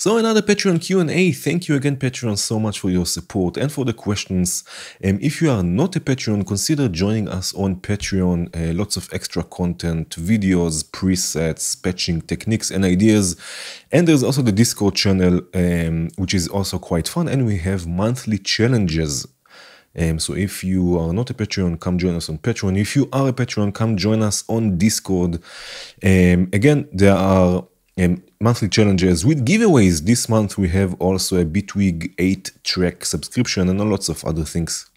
So another Patreon Q&A. Thank you again, Patreon, so much for your support and for the questions. If you are not a Patreon, consider joining us on Patreon. Lots of extra content, videos, presets, patching techniques and ideas. And there's also the Discord channel, which is also quite fun. And we have monthly challenges. So if you are not a Patreon, come join us on Patreon. If you are a Patreon, come join us on Discord. Again, there are monthly challenges with giveaways. This month we have also a Bitwig 8-track subscription and lots of other things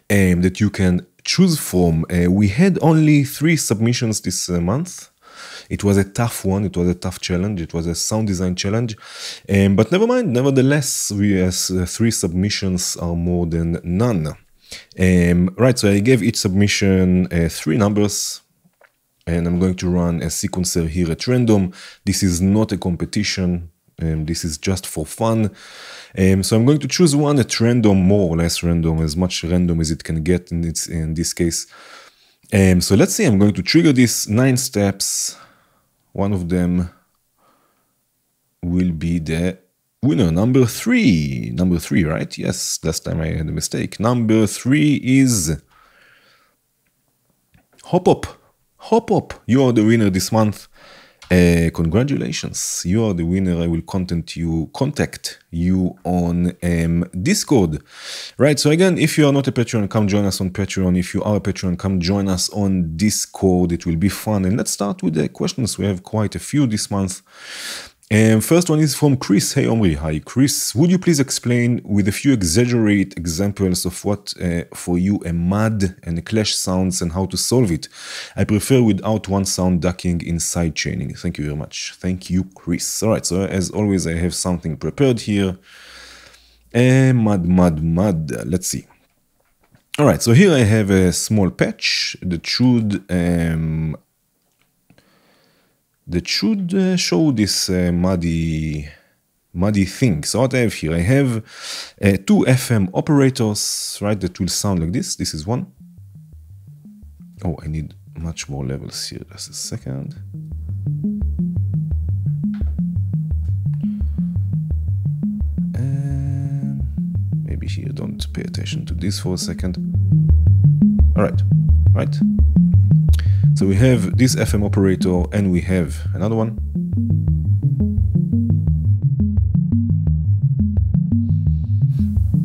that you can choose from. We had only 3 submissions this month. It was a tough one. It was a tough challenge. It was a sound design challenge. But never mind. Nevertheless, 3 submissions are more than none. Right, so I gave each submission 3 numbers. And I'm going to run a sequencer here at random. This is not a competition. This is just for fun. So I'm going to choose one at random, more or less random, as much random as it can get in this case. So let's see, I'm going to trigger these 9 steps. One of them will be the winner, number 3. Number 3, right? Yes, last time I had a mistake. Number 3 is Hop Up. Hop Up, you are the winner this month. Congratulations, you are the winner. I will contact you on Discord. Right, so again, if you are not a Patreon, come join us on Patreon. If you are a Patreon, come join us on Discord. It will be fun. And let's start with the questions. We have quite a few this month. First one is from Chris. Hey Omri. Hi Chris. Would you please explain with a few exaggerate examples of what for you a mud and a clash sounds and how to solve it? I prefer without one sound ducking in side chaining. Thank you very much. Thank you, Chris. Alright, so as always I have something prepared here. Mud. Let's see. Alright, so here I have a small patch that should show this muddy thing. So what I have here, I have 2 FM operators, right, that will sound like this. This is one. Oh, I need much more levels here. Just a second. Maybe here, don't pay attention to this for a second. All right, right. So we have this FM operator and we have another one.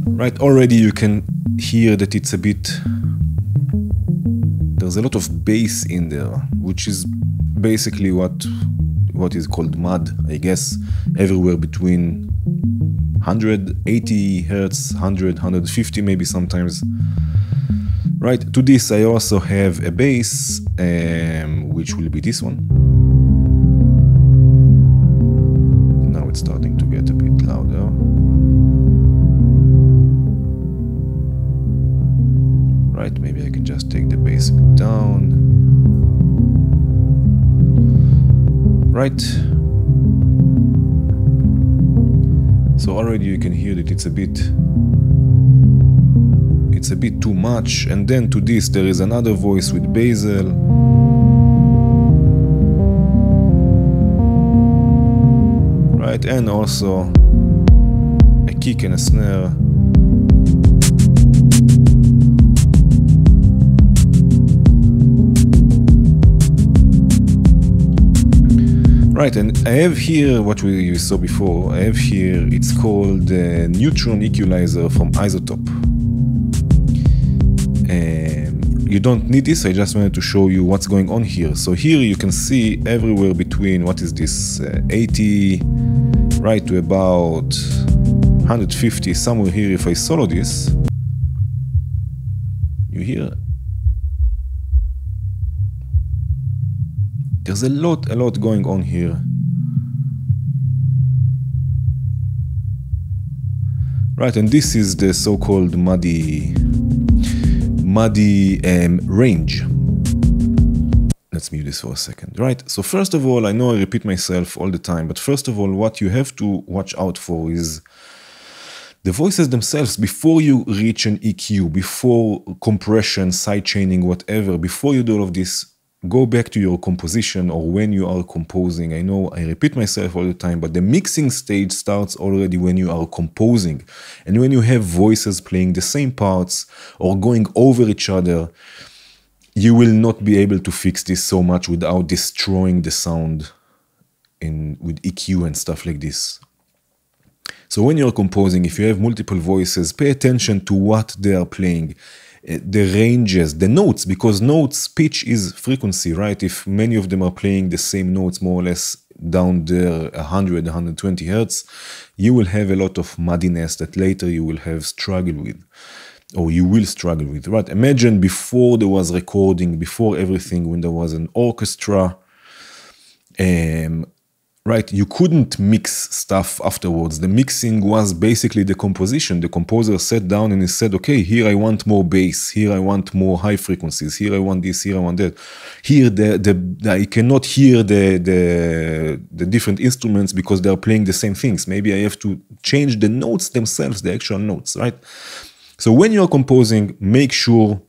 Right, already you can hear that it's a bit, there's a lot of bass in there, which is basically what is called mud, I guess, everywhere between 180 Hertz, 100, 150 maybe sometimes. Right, to this I also have a bass, which will be this one. Now it's starting to get a bit louder. Right, maybe I can just take the bass a bit down. Right. So already you can hear that it's a bit too much. And then to this there is another voice with basil. Right, and also a kick and a snare. Right, and I have here what we saw before. I have here, it's called the neutron equalizer from Isotope. You don't need this, I just wanted to show you what's going on here. So here you can see everywhere between, what is this, 80, right, to about 150, somewhere here. If I solo this, you hear there's a lot going on here. Right, and this is the so-called muddy range. Let's mute this for a second. Right, so first of all, I know I repeat myself all the time, but first of all, what you have to watch out for is the voices themselves. Before you reach an EQ, before compression, sidechaining, whatever, before you do all of this, go back to your composition or when you are composing. I know I repeat myself all the time, but the mixing stage starts already when you are composing. And when you have voices playing the same parts or going over each other, you will not be able to fix this so much without destroying the sound with EQ and stuff like this. So when you're composing, if you have multiple voices, pay attention to what they are playing. The ranges, the notes, because notes, pitch is frequency, right? If many of them are playing the same notes more or less down there 100, 120 hertz, you will have a lot of muddiness that later you will have struggle with, or you will struggle with, right? Imagine before there was recording, before everything, when there was an orchestra, right, you couldn't mix stuff afterwards. The mixing was basically the composition. The composer sat down and he said, okay, here I want more bass, here I want more high frequencies, here I want this, here I want that. Here I cannot hear the different instruments because they are playing the same things. Maybe I have to change the notes themselves, the actual notes, right? So when you're composing, make sure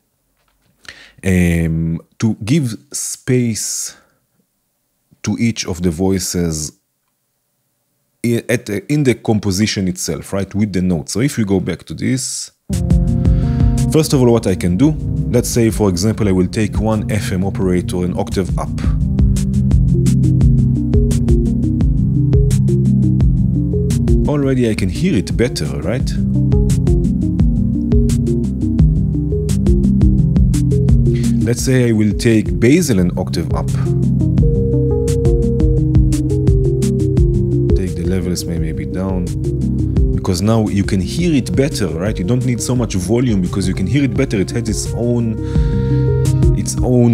to give space to each of the voices in the composition itself, right, with the notes. So if we go back to this, first of all, what I can do, let's say, for example, I will take one FM operator an octave up. Already I can hear it better, right? Let's say I will take basil an octave up. Levels may be down, because now you can hear it better, right? You don't need so much volume because you can hear it better. It has its own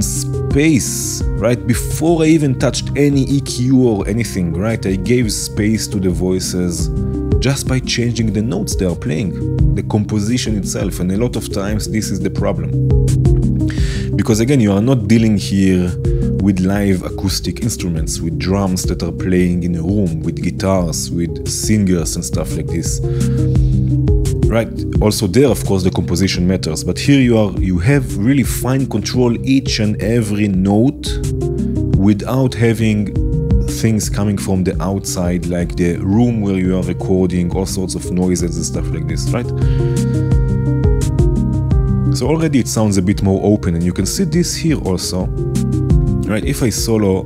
space, right? Before I even touched any EQ or anything, right? I gave space to the voices just by changing the notes they are playing, the composition itself. And a lot of times this is the problem, because again, you are not dealing here with live acoustic instruments, with drums that are playing in a room, with guitars, with singers and stuff like this, right? Also there, of course, the composition matters, but here you have really fine control each and every note without having things coming from the outside, like the room where you are recording, all sorts of noises and stuff like this, right? So already it sounds a bit more open, and you can see this here also. Right, if I solo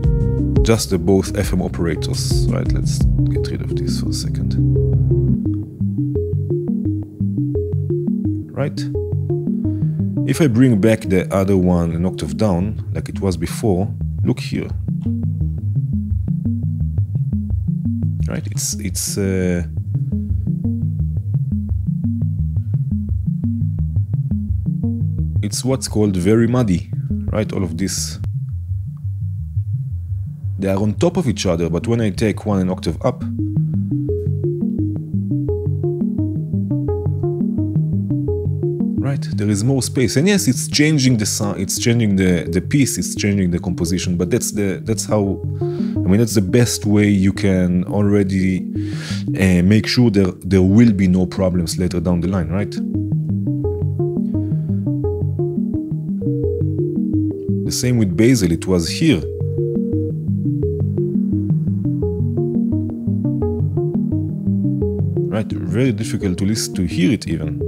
just the both FM operators, right, let's get rid of this for a second. Right? If I bring back the other one an octave down, like it was before, look here. Right, it's what's called very muddy, right, all of this. They are on top of each other, but when I take one an octave up, right, there is more space. And yes, it's changing the sound, it's changing the piece, it's changing the composition, but that's how, I mean, that's the best way you can already make sure there will be no problems later down the line, right? The same with basil, it was here. Right, very difficult to hear it even.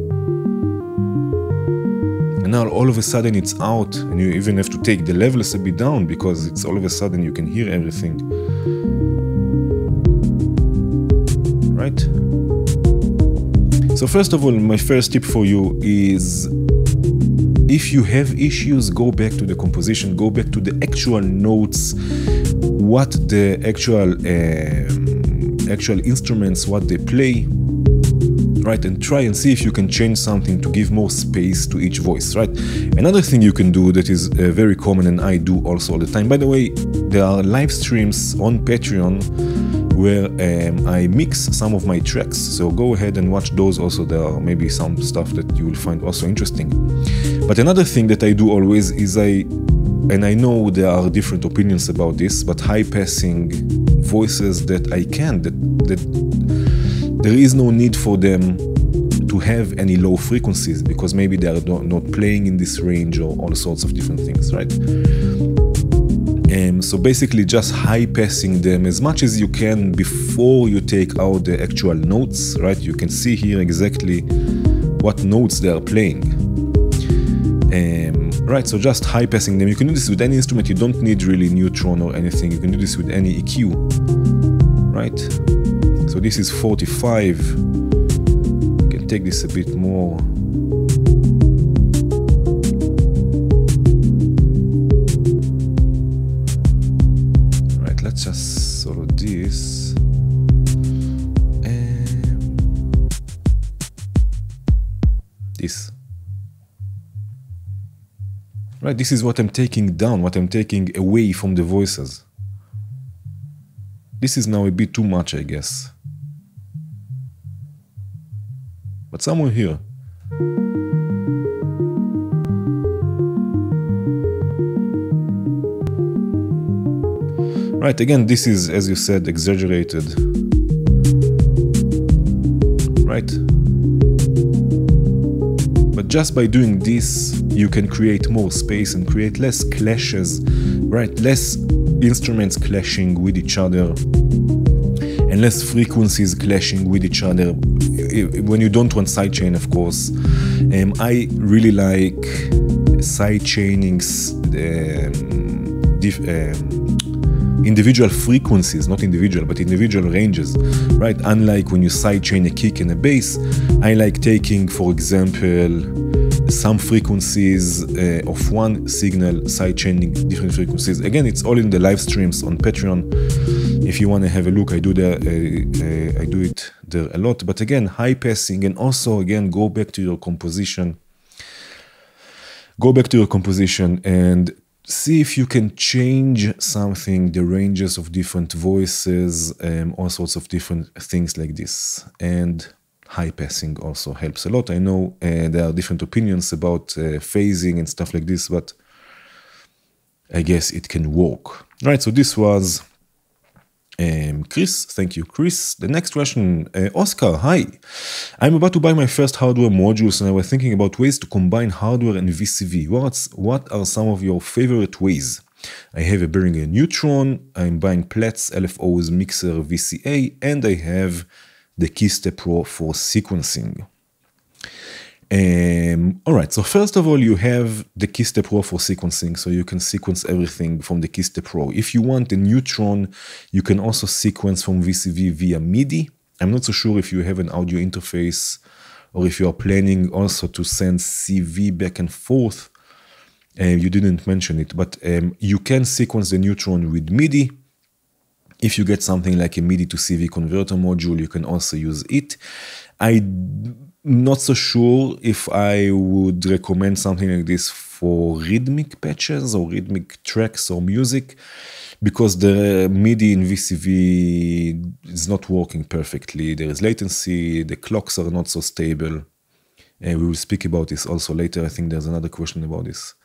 And now all of a sudden it's out, and you even have to take the levels a bit down because it's all of a sudden you can hear everything. Right? So first of all, my first tip for you is, if you have issues, go back to the composition, go back to the actual notes, what the actual instruments, what they play, right, and try and see if you can change something to give more space to each voice, right? Another thing you can do that is very common, and I do also all the time, by the way, there are live streams on Patreon where I mix some of my tracks, so go ahead and watch those also. There are maybe some stuff that you will find also interesting. But another thing that I do always is and I know there are different opinions about this, but high-passing voices that I can, that there is no need for them to have any low frequencies, because maybe they are not playing in this range or all sorts of different things, right? So basically just high passing them as much as you can before you take out the actual notes, right? You can see here exactly what notes they are playing. Right, so just high passing them. You can do this with any instrument. You don't need really neutron or anything. You can do this with any EQ, right? So this is 45. You can take this a bit more. Right, let's just solo this. This. Right, this is what I'm taking down, what I'm taking away from the voices. This is now a bit too much, I guess. But somewhere here. Right, again, this is, as you said, exaggerated. Right? But just by doing this, you can create more space and create less clashes, right? Less instruments clashing with each other and less frequencies clashing with each other when you don't want sidechain, of course. I really like sidechaining individual frequencies, not individual, but individual ranges, right? Unlike when you sidechain a kick and a bass, I like taking, for example, some frequencies of one signal, sidechaining different frequencies. Again, it's all in the live streams on Patreon. If you want to have a look, I do it there a lot. But again, high passing, and also again, go back to your composition. Go back to your composition and see if you can change something, the ranges of different voices, all sorts of different things like this. And high passing also helps a lot. I know there are different opinions about phasing and stuff like this, but I guess it can work. Right, so this was Chris. Thank you, Chris. The next question, Oscar, hi. I'm about to buy my first hardware modules and I was thinking about ways to combine hardware and VCV. What are some of your favorite ways? I have a Behringer Neutron, I'm buying Platts, LFOs, mixer, VCA, and I have the Keystep Pro for sequencing. Alright, so first of all, you have the Keystep Pro for sequencing, so you can sequence everything from the Keystep Pro. If you want a Neutron, you can also sequence from VCV via MIDI. I'm not so sure if you have an audio interface or if you are planning also to send CV back and forth. You didn't mention it, but you can sequence the Neutron with MIDI. If you get something like a MIDI to CV converter module, you can also use it. I'm not so sure if I would recommend something like this for rhythmic patches or rhythmic tracks or music, because the MIDI in VCV is not working perfectly. There is latency, the clocks are not so stable. We will speak about this also later. I think there's another question about this.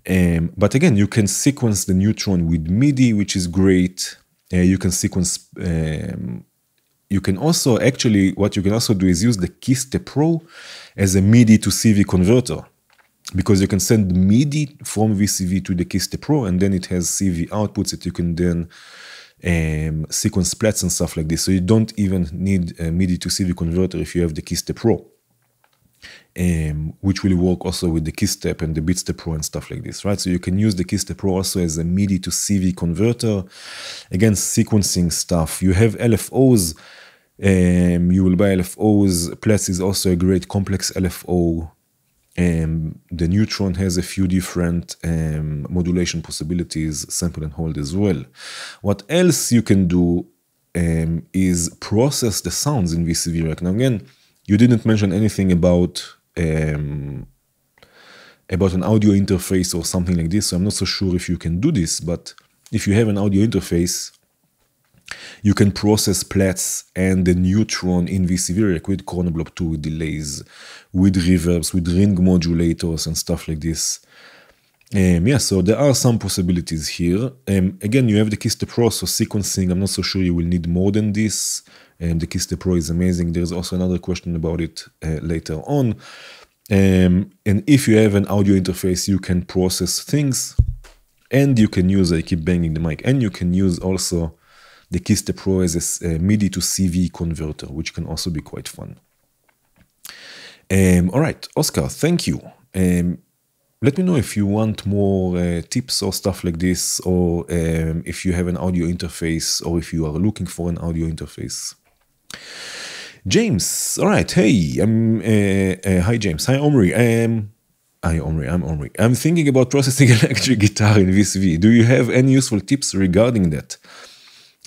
But again, you can sequence the Neutron with MIDI, which is great. You can sequence, you can also, actually, what you can also do is use the Keystep Pro as a MIDI to CV converter, because you can send MIDI from VCV to the Keystep Pro, and then it has CV outputs that you can then sequence Platts and stuff like this. So you don't even need a MIDI to CV converter if you have the Keystep Pro. Which will work also with the Keystep and the Beatstep Pro and stuff like this, right? So you can use the Keystep Pro also as a MIDI to CV converter. Again, sequencing stuff. You have LFOs. You will buy LFOs. Platts is also a great complex LFO. The Neutron has a few different modulation possibilities, sample and hold as well. What else you can do is process the sounds in VCV Rack. Now again, you didn't mention anything about an audio interface or something like this, so I'm not so sure if you can do this, but if you have an audio interface, you can process Platts and the Neutron in VCV Rack with corner block 2, with delays, with reverbs, with ring modulators and stuff like this. Yeah, so there are some possibilities here. Again, you have the Keystep Pro, so sequencing, I'm not so sure you will need more than this. The Keystep Pro is amazing. There's also another question about it later on. And if you have an audio interface, you can process things. And you can use, I keep banging the mic, and you can use also the Keystep Pro as a MIDI to CV converter, which can also be quite fun. All right, Oscar, thank you. Let me know if you want more tips or stuff like this, or if you have an audio interface, or if you are looking for an audio interface. James, all right, hey, hi James, hi Omri. I'm Omri. I'm thinking about processing electric guitar in VCV. Do you have any useful tips regarding that?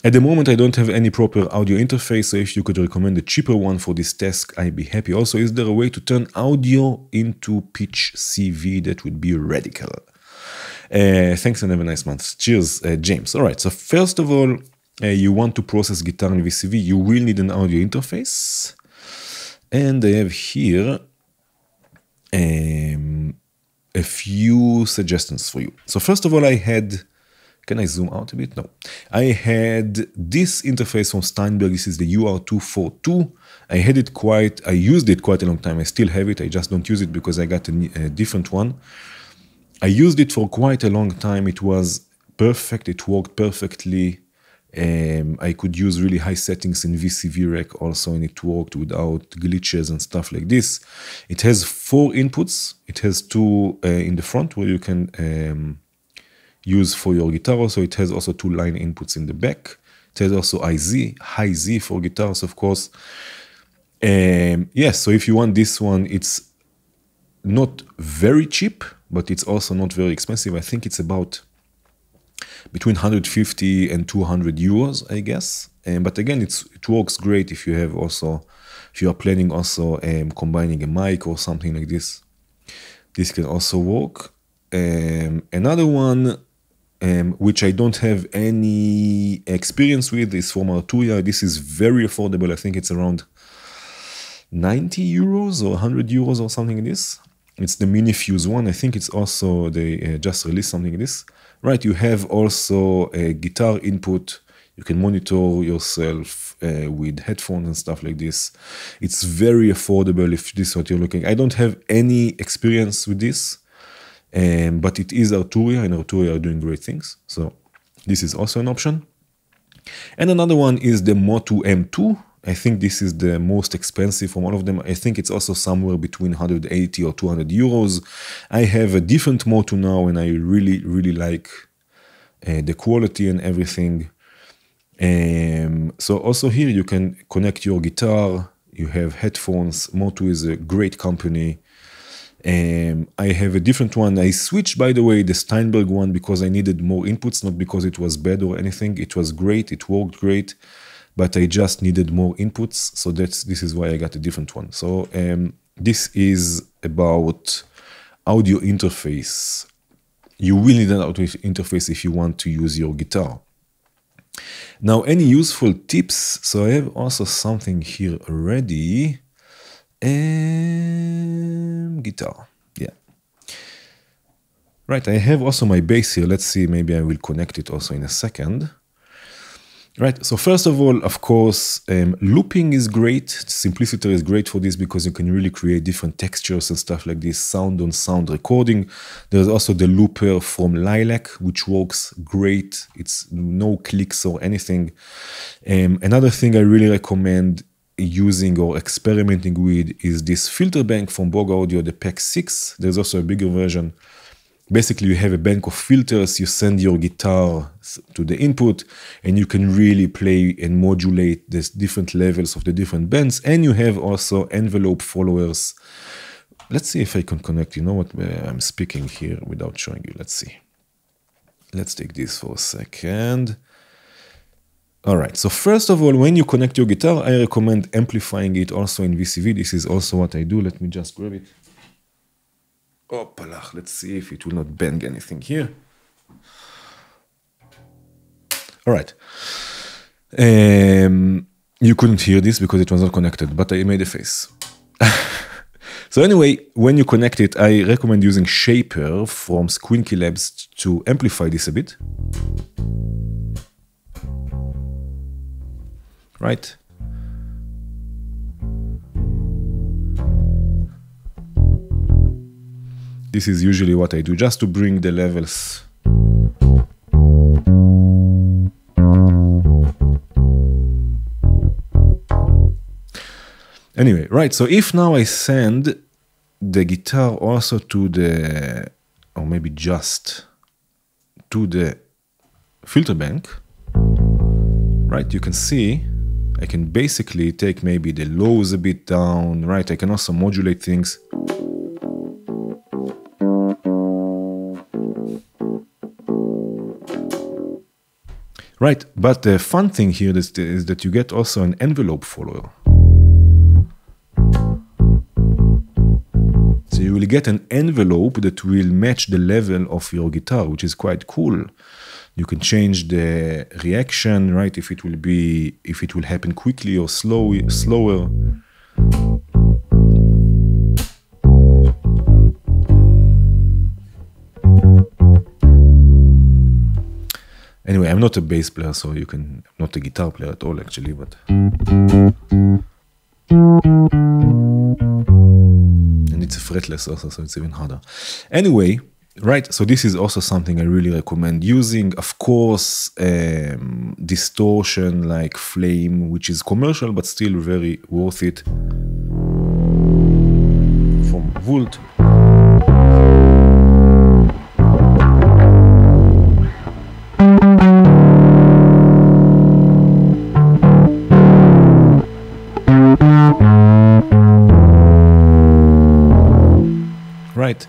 At the moment, I don't have any proper audio interface, so if you could recommend a cheaper one for this task, I'd be happy. Also, is there a way to turn audio into pitch CV? That would be radical. Thanks and have a nice month. Cheers, James. All right, so first of all, you want to process guitar in VCV, you will need an audio interface. And I have here a few suggestions for you. So first of all, I had, can I zoom out a bit? No. I had this interface from Steinberg. This is the UR242. I used it quite a long time. I still have it. I just don't use it because I got a different one. I used it for quite a long time. It was perfect. It worked perfectly. I could use really high settings in VCV rack also, and it worked without glitches and stuff like this. It has 4 inputs. It has 2 in the front where you can use for your guitar. Also, it has also 2 line inputs in the back. It has also high Z for guitars, of course. Yes, so if you want this one, it's not very cheap, but it's also not very expensive. I think it's about between 150 and 200 euros, I guess. But again, it works great if you have also, if you are planning also combining a mic or something like this. This can also work. Another one, which I don't have any experience with, is from Arturia. This is very affordable. I think it's around 90 euros or 100 euros or something like this. It's the Mini Fuse one. I think it's also, they just released something like this. Right, you have also a guitar input. You can monitor yourself with headphones and stuff like this. It's very affordable if this is what you're looking. I don't have any experience with this, but it is Arturia, and Arturia are doing great things. So this is also an option. And another one is the Motu M2. I think this is the most expensive from all of them. I think it's also somewhere between 180 or 200 euros. I have a different Motu now, and I really, really like the quality and everything. So also here you can connect your guitar. You have headphones. Motu is a great company. I have a different one. I switched, by the way, the Steinberg one because I needed more inputs, not because it was bad or anything. It was great. It worked great. But I just needed more inputs, so this is why I got a different one. So this is about audio interface. You will need an audio interface if you want to use your guitar. Now, any useful tips? So I have also something here already. Guitar, yeah. Right, I have also my bass here. Let's see, maybe I will connect it also in a second. Right, so first of all, of course, looping is great. Simpliciter is great for this because you can really create different textures and stuff like this, sound on sound recording. There's also the looper from Lilac, which works great. It's no clicks or anything. Another thing I really recommend using or experimenting with is this filter bank from Bog Audio, the Pack 6. There's also a bigger version. Basically, you have a bank of filters, you send your guitar to the input, and you can really play and modulate the different levels of the different bands. And you have also envelope followers. Let's see if I can connect. You know what? I'm speaking here without showing you. Let's see. Let's take this for a second. All right. So first of all, when you connect your guitar, I recommend amplifying it also in VCV. This is also what I do. Let me just grab it. Opala. Let's see if it will not bang anything here. All right. You couldn't hear this because it was not connected, but I made a face. So anyway, when you connect it, I recommend using Shaper from Squinky Labs to amplify this a bit. Right? This is usually what I do, just to bring the levels Anyway, right, so if now I send the guitar also to the, or maybe just to the filter bank, right, you can see I can basically take maybe the lows a bit down, right? I can also modulate things. Right, but the fun thing here is that you get also an envelope follower. So you will get an envelope that will match the level of your guitar, which is quite cool. You can change the reaction, right? If it will happen quickly or slower. Anyway, I'm not a bass player, so I'm not a guitar player at all, actually, but. And it's a fretless also, so it's even harder. Anyway, right, so this is also something I really recommend using. Of course, distortion like Flame, which is commercial, but still very worth it. From Volt. Right,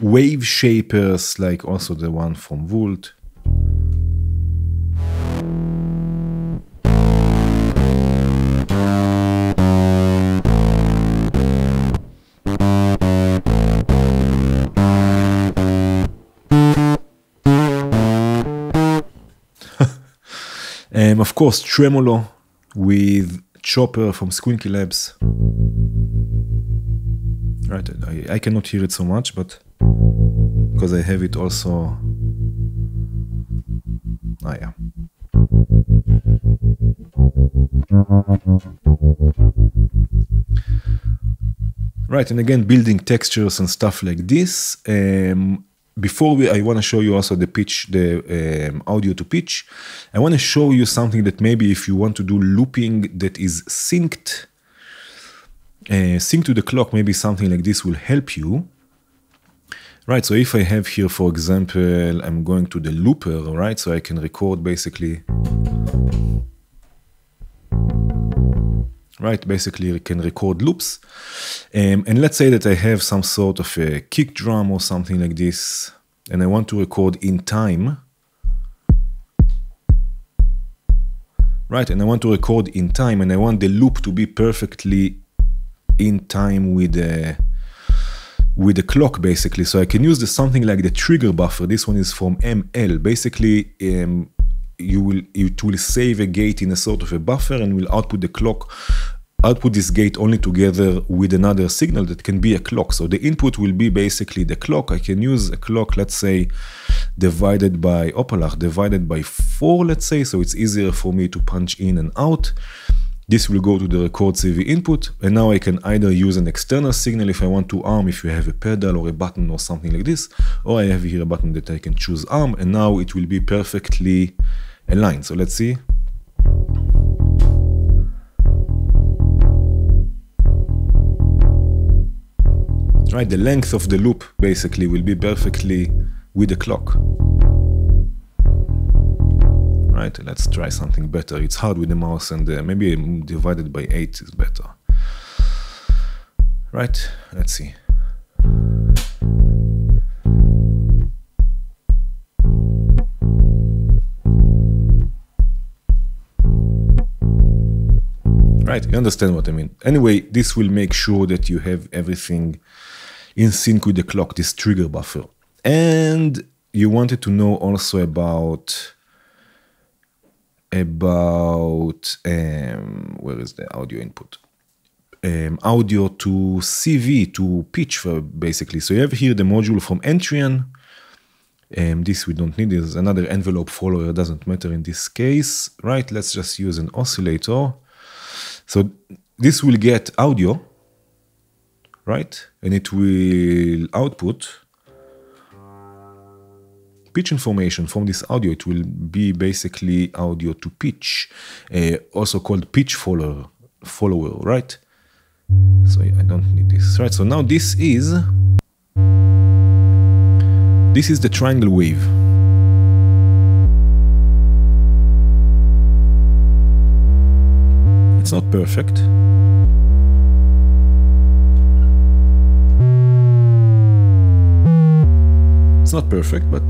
wave shapers like also the one from Volt. Of course, tremolo with Chopper from Squinky Labs. Right, I cannot hear it so much, but because I have it also. Ah, yeah. Right, and again, building textures and stuff like this. Before I want to show you also the pitch, the audio to pitch. I want to show you something that maybe if you want to do looping that is synced, sync to the clock, maybe something like this will help you. Right, so if I have here, for example, I'm going to the looper, right? So I can record basically. Right, basically I can record loops. And let's say that I have some sort of a kick drum or something like this, and I want to record in time. Right, and I want to record in time, and I want the loop to be perfectly in time with the clock, basically. So I can use something like the trigger buffer. This one is from ML. Basically, it will save a gate in a sort of a buffer and will output the clock, output this gate only together with another signal that can be a clock. So the input will be basically the clock. I can use a clock, let's say, divided by 4, let's say, so it's easier for me to punch in and out. This will go to the record CV input, and now I can either use an external signal if I want to arm, if you have a pedal or a button or something like this, or I have here a button that I can choose arm, and now it will be perfectly aligned. So let's see. Right, the length of the loop basically will be perfectly with the clock. Right, let's try something better. It's hard with the mouse, and maybe divided by 8 is better. Right, let's see. Right, you understand what I mean. Anyway, this will make sure that you have everything in sync with the clock, this trigger buffer. And you wanted to know also about where is the audio input? Audio to CV, to pitch, basically. So you have here the module from Entrian. This we don't need. There's another envelope follower, doesn't matter in this case. Right, let's just use an oscillator. So this will get audio, right? And it will output pitch information from this audio. It will be basically audio to pitch, also called pitch follower, right? So I don't need this, right? So now this is the triangle wave. It's not perfect. It's not perfect, but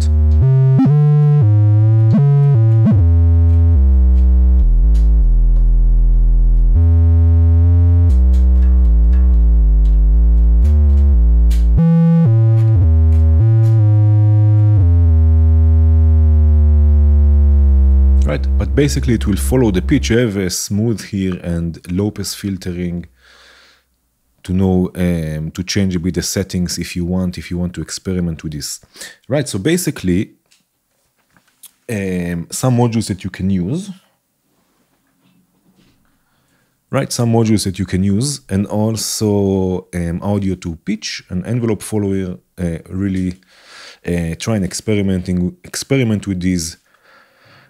right, but basically it will follow the pitch. You have a smooth here and low pass filtering to know to change a bit the settings if you want to experiment with this, right? So basically some modules that you can use, right? Some modules that you can use, and also audio to pitch and envelope follower. Really try and experiment with these.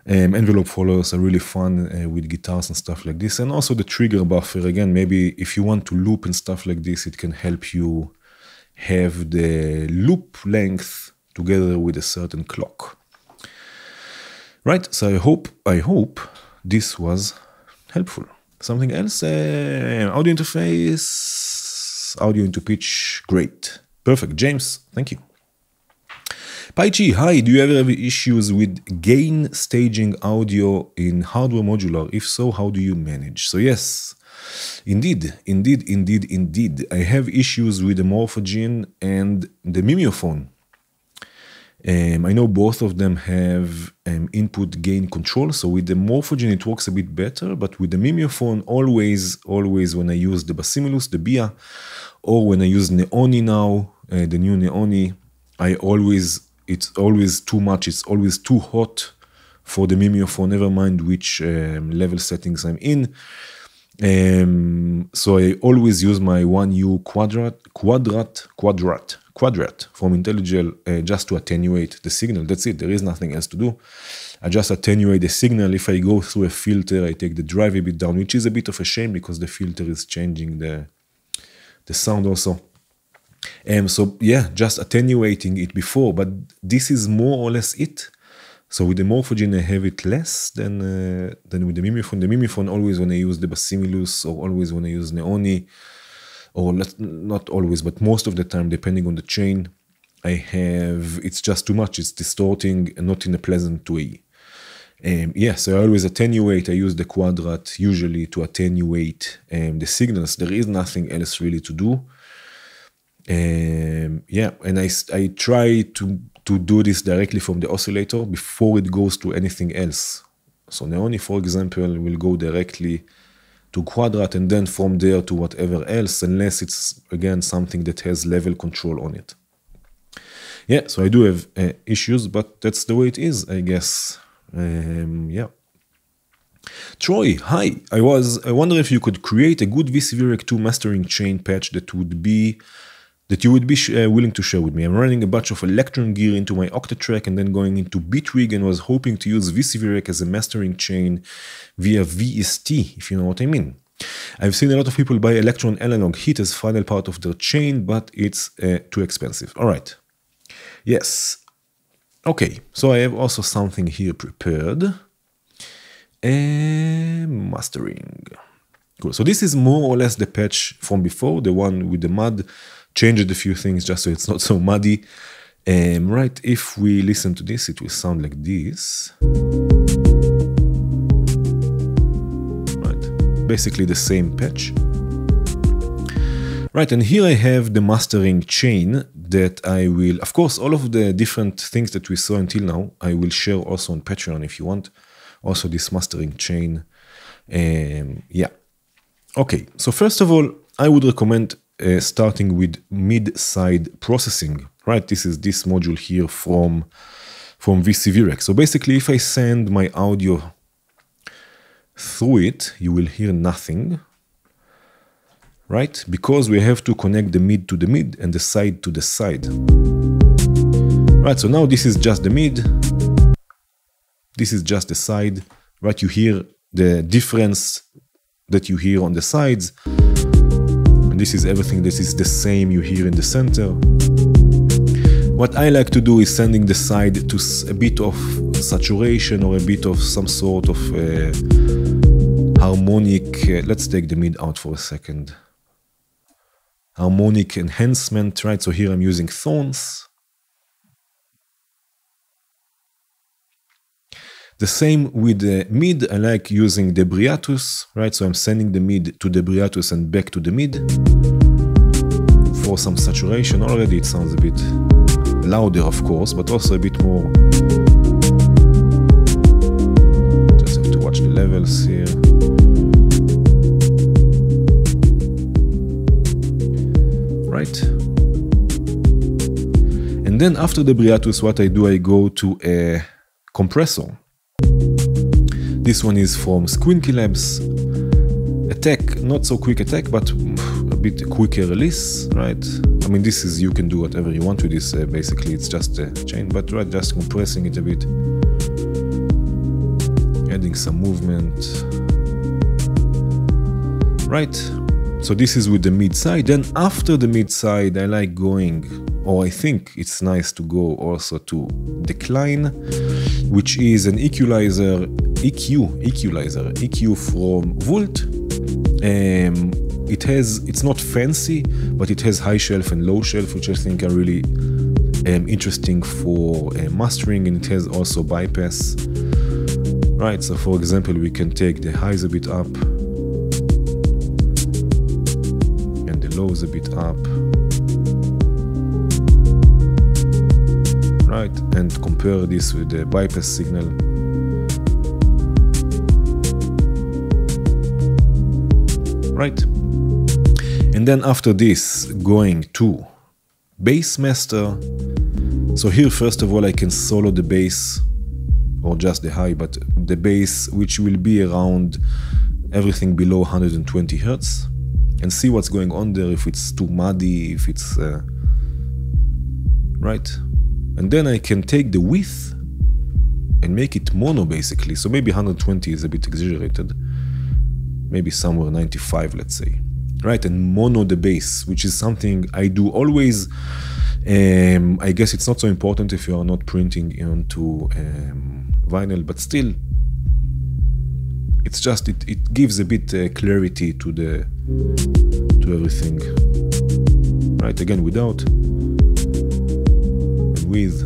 Envelope followers are really fun with guitars and stuff like this. And also the trigger buffer, again, maybe if you want to loop and stuff like this, it can help you have the loop length together with a certain clock. Right, so I hope this was helpful. Something else? Audio interface, audio into pitch, great. Perfect, James, thank you. Paichi, hi, do you ever have issues with gain staging audio in hardware modular? If so, how do you manage? So yes, indeed. I have issues with the Morphogene and the Mimeophone. I know both of them have input gain control. So with the Morphogene, it works a bit better, but with the Mimeophone, always when I use the Basimilus, the BIA, or when I use Neoni now, the new Neoni, it's always too much, it's always too hot for the Mimeophone, never mind which level settings I'm in. So I always use my 1U quadrat from IntelliGel just to attenuate the signal. That's it, there is nothing else to do. I just attenuate the signal. If I go through a filter, I take the drive a bit down, which is a bit of a shame because the filter is changing the sound also. So yeah, just attenuating it before, but this is more or less it. So with the Morphogene, I have it less than with the Mimeophone. The Mimeophone, always when I use the Basimilus, or always when I use Neoni, or not always, but most of the time, depending on the chain, it's just too much. It's distorting and not in a pleasant way. Yeah, so I always attenuate. I use the quadrat usually to attenuate the signals. There is nothing else really to do. Yeah, and I try to do this directly from the oscillator before it goes to anything else. So Neoni, for example, will go directly to quadrat and then from there to whatever else, unless it's, again, something that has level control on it. Yeah, so I do have issues, but that's the way it is, I guess. Yeah. Troy, hi. I wonder if you could create a good VCVREC 2 mastering chain patch that you would be willing to share with me. I'm running a bunch of Electron gear into my Octatrack and then going into Bitwig, and was hoping to use VCVREC as a mastering chain via VST, if you know what I mean. I've seen a lot of people buy Electron analog heat as final part of their chain, but it's too expensive. All right. Yes. Okay, so I have also something here prepared. Mastering. Cool. So this is more or less the patch from before, the one with the mud. Changed a few things just so it's not so muddy. Right, if we listen to this, it will sound like this. Right, basically the same patch. Right, and here I have the mastering chain that I will, of course, all of the different things that we saw until now, I will share also on Patreon if you want. Also this mastering chain. Yeah. Okay, so first of all, I would recommend starting with mid-side processing, right? This is this module here from VCVREC. So basically, if I send my audio through it, you will hear nothing, right? Because we have to connect the mid to the mid and the side to the side. Right, so now this is just the mid. This is just the side, right? You hear the difference that you hear on the sides. And this is everything that is the same you hear in the center. What I like to do is sending the side to a bit of saturation or a bit of some sort of harmonic. Let's take the mid out for a second. Harmonic enhancement, right? So here I'm using tones. The same with the mid, I like using the Briatus, right? So I'm sending the mid to the Briatus and back to the mid. For some saturation, already it sounds a bit louder, of course, but also a bit more. Just have to watch the levels here. Right? And then after the Briatus, what I do, I go to a compressor. This one is from Squinky Labs. Attack, not so quick attack, but a bit quicker release, right? I mean, this is, you can do whatever you want with this, basically it's just a chain, but right, just compressing it a bit. Adding some movement. Right, so this is with the mid side. Then after the mid side, I like going, or I think it's nice to go also to decline, which is an equalizer, EQ from Volt. It's not fancy, but it has high shelf and low shelf, which I think are really interesting for mastering, and it has also bypass. Right, so for example, we can take the highs a bit up and the lows a bit up. Right, and compare this with the bypass signal. Right, and then after this, going to bass master. So here, first of all, I can solo the bass, or just the high, but the bass, which will be around everything below 120 Hertz, and see what's going on there, if it's too muddy, if it's right. And then I can take the width and make it mono, basically. So maybe 120 is a bit exaggerated. Maybe somewhere 95, let's say. Right, and mono the bass, which is something I do always. I guess it's not so important if you are not printing onto vinyl, but still, it's just, it gives a bit clarity to everything. Right, again, without and with.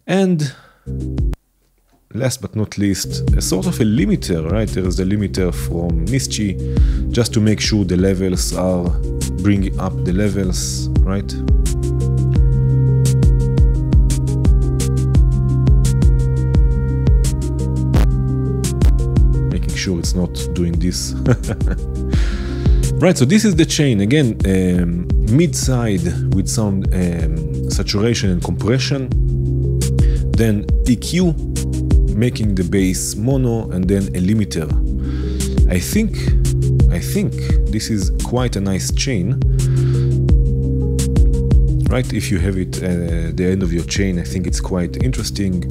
And last but not least, a sort of a limiter, right? There is a limiter from Nischi, just to make sure the levels are bringing up the levels, right? Making sure it's not doing this. Right, so this is the chain. Again, mid-side with some saturation and compression. Then EQ, making the bass mono, and then a limiter. I think this is quite a nice chain, right? If you have it at the end of your chain, I think it's quite interesting,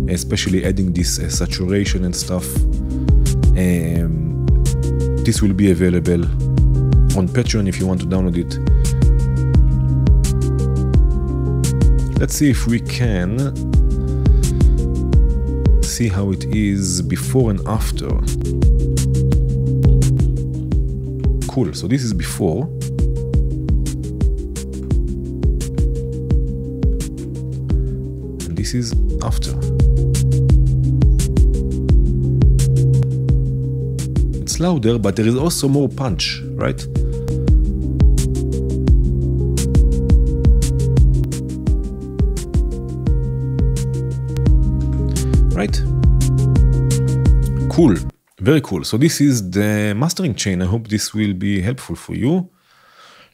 especially adding this saturation and stuff. This will be available on Patreon if you want to download it. Let's see if we can see how it is before and after. Cool, so this is before. And this is after. It's louder, but there is also more punch, right? Right? Cool. Very cool. So this is the mastering chain. I hope this will be helpful for you.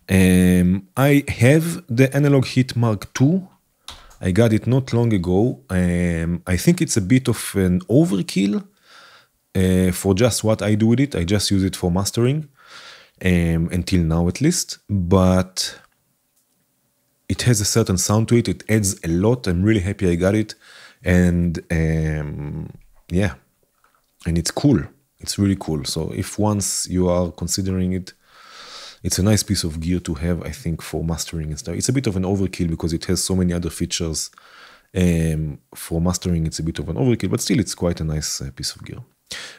I have the Analog Hit Mark II. I got it not long ago. I think it's a bit of an overkill for just what I do with it. I just use it for mastering, until now at least. But it has a certain sound to it. It adds a lot. I'm really happy I got it. And yeah, and it's cool. It's really cool. So if once you are considering it, it's a nice piece of gear to have, I think, for mastering and stuff. It's a bit of an overkill because it has so many other features. For mastering, it's a bit of an overkill, but still, it's quite a nice piece of gear.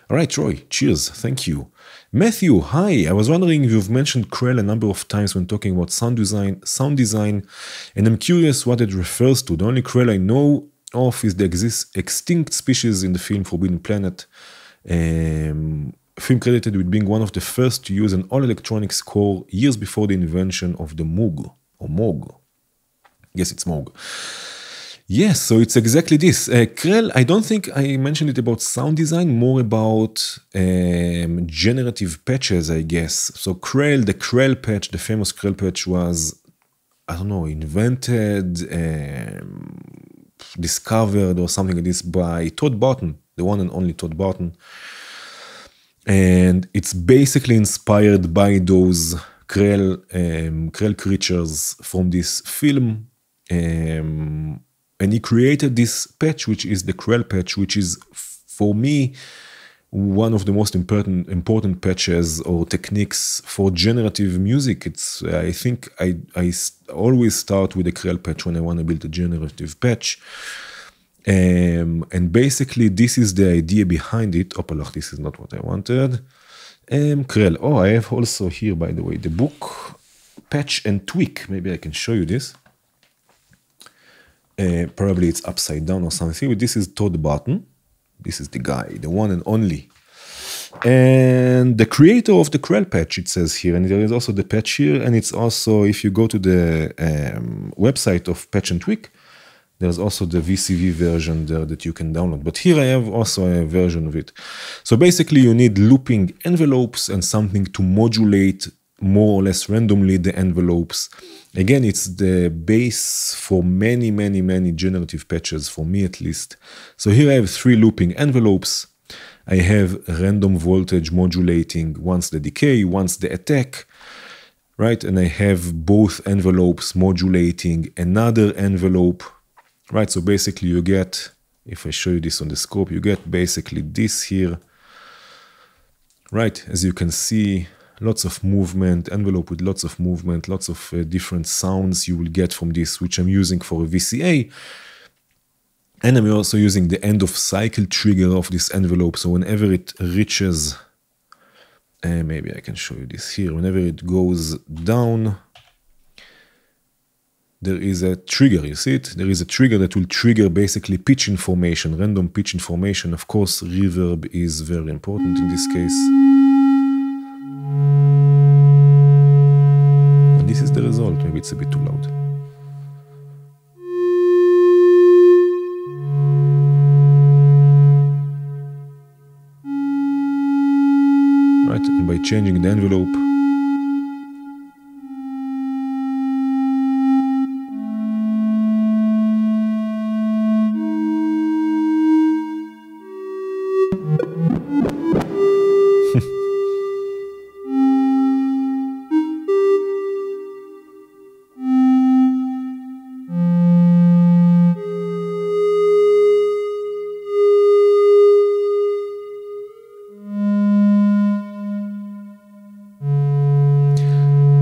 All right, Troy, cheers. Thank you. Matthew, hi. I was wondering if you've mentioned krell a number of times when talking about sound design, and I'm curious what it refers to. The only krell I know of is the extinct species in the film Forbidden Planet. Film credited with being one of the first to use an all-electronic score years before the invention of the Moog, or Moog. Yes, it's Moog. Yes, so it's exactly this. Krell, I don't think I mentioned it about sound design, more about generative patches, I guess. So krell, the krell patch, the famous krell patch was, I don't know, invented, discovered or something like this by Todd Barton, the one and only Todd Barton. And it's basically inspired by those krell creatures from this film. And he created this patch, which is the krell patch, which is, for me, one of the most important patches or techniques for generative music. I think I always start with a krell patch when I want to build a generative patch. And basically, this is the idea behind it. Opalach, this is not what I wanted. Krell. Oh, I have also here, by the way, the book Patch and Tweak. Maybe I can show you this. Probably it's upside down or something. But this is Todd Barton. This is the guy, the one and only. And the creator of the krell patch, it says here. And there is also the patch here. And it's also, if you go to the website of Patch and Tweak, there's also the VCV version there that you can download. But here I have also a version of it. So basically you need looping envelopes and something to modulate more or less randomly the envelopes. Again, it's the base for many generative patches, for me at least. So here I have 3 looping envelopes. I have random voltage modulating once the decay, once the attack, right? And I have both envelopes modulating another envelope. Right, so basically you get, if I show you this on the scope, you get basically this here. Right, as you can see, lots of movement, envelope with lots of movement, lots of different sounds you will get from this, which I'm using for a VCA. And I'm also using the end of cycle trigger of this envelope. So whenever it reaches, maybe I can show you this here, whenever it goes down, there is a trigger, you see it? There is a trigger that will trigger basically pitch information, random pitch information. Of course, reverb is very important in this case. And this is the result. Maybe it's a bit too loud. Right, and by changing the envelope,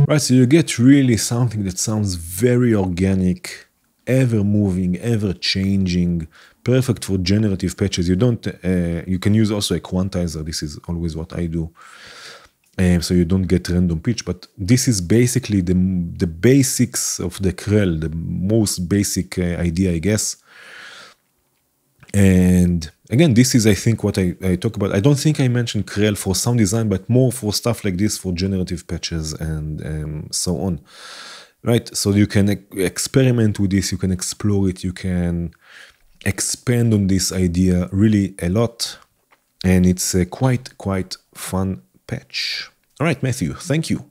right, so you get really something that sounds very organic, ever moving, ever changing, perfect for generative patches. You don't, you can use also a quantizer. This is always what I do. So you don't get random pitch, but this is basically the basics of the krell, the most basic idea, I guess. And again, this is, I think, what I talk about. I don't think I mentioned krell for sound design, but more for stuff like this, for generative patches and so on. Right? So you can experiment with this, you can explore it, you can expand on this idea really a lot. And it's a quite fun patch. All right, Matthew, thank you.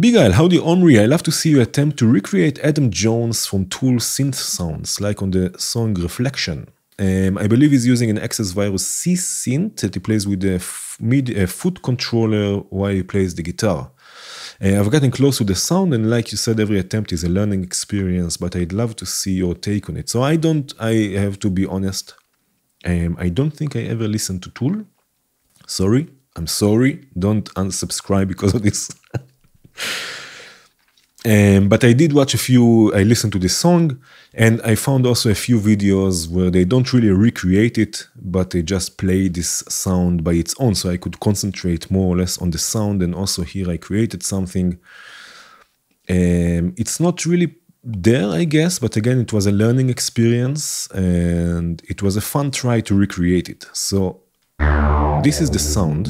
Bigail, howdy Omri, I love to see you attempt to recreate Adam Jones from Tool's synth sounds, like on the song Reflection. I believe he's using an Access Virus C synth that he plays with a foot controller while he plays the guitar. I've gotten close to the sound, and like you said, every attempt is a learning experience, but I'd love to see your take on it. So I have to be honest, I don't think I ever listened to Tool. Sorry, I'm sorry. Don't unsubscribe because of this. But I did watch I listened to this song, and I found also a few videos where they don't really recreate it, but they just play this sound by its own, so I could concentrate more or less on the sound, and also here I created something. It's not really there, I guess, but again, it was a learning experience, and it was a fun try to recreate it. So this is the sound.